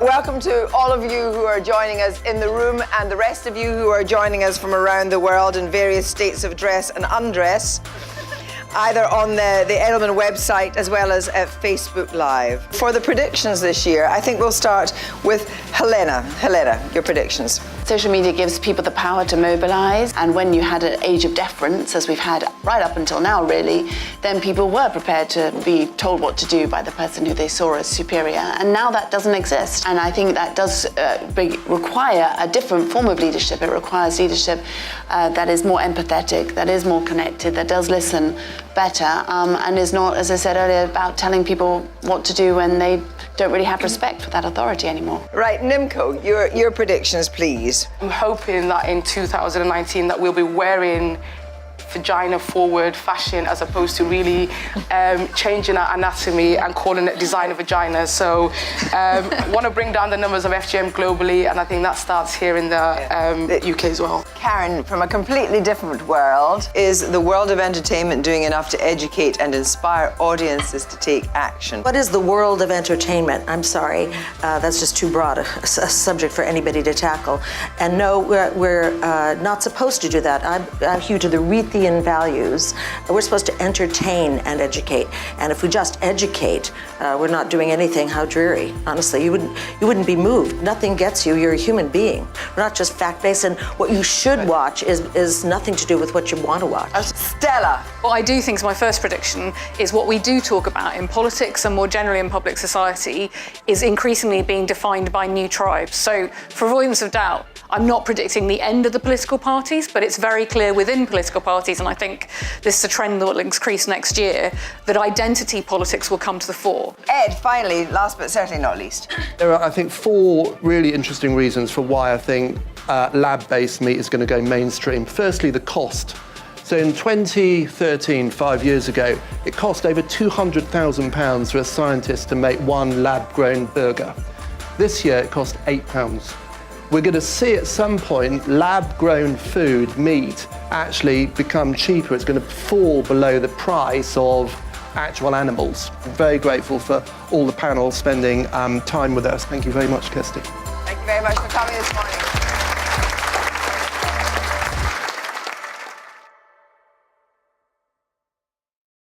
Welcome to all of you who are joining us in the room and the rest of you who are joining us from around the world in various states of dress and undress, either on the Edelman website as well as at Facebook Live. For the predictions this year, I think we'll start with Helena. Helena, your predictions. Social media gives people the power to mobilise, and when you had an age of deference, as we've had right up until now really, then people were prepared to be told what to do by the person who they saw as superior, and now that doesn't exist. And I think that does require a different form of leadership. It requires leadership that is more empathetic, that is more connected, that does listen better, and is not, as I said earlier, about telling people what to do when they don't really have respect for that authority anymore. Right, Nimco, your predictions, please. I'm hoping that in 2019 that we'll be wearing vagina-forward fashion as opposed to really changing our anatomy and calling it designer vagina. So want to bring down the numbers of FGM globally, and I think that starts here in the UK as well. Caryn, from a completely different world, is the world of entertainment doing enough to educate and inspire audiences to take action? What is the world of entertainment? I'm sorry, that's just too broad a subject for anybody to tackle. And no, we're not supposed to do that. I hew to the Reithian values. We're supposed to entertain and educate. And if we just educate, we're not doing anything. How dreary. Honestly, you wouldn't be moved. Nothing gets you. You're a human being. We're not just fact-based, and what you should watch is nothing to do with what you want to watch. Stella. What I do think is my first prediction is what we do talk about in politics and more generally in public society is increasingly being defined by new tribes. So for avoidance of doubt, I'm not predicting the end of the political parties, but it's very clear within political parties, and I think this is a trend that will increase next year, that identity politics will come to the fore. Ed, finally, last but certainly not least. There are, I think, 4 really interesting reasons for why I think lab-based meat is going to go mainstream. Firstly, the cost. So in 2013, 5 years ago, it cost over £200,000 for a scientist to make one lab-grown burger. This year, it cost £8. We're going to see at some point lab-grown food, meat, actually become cheaper. It's going to fall below the price of actual animals. I'm very grateful for all the panel spending time with us. Thank you very much, Kirsty. Thank you very much for coming this morning.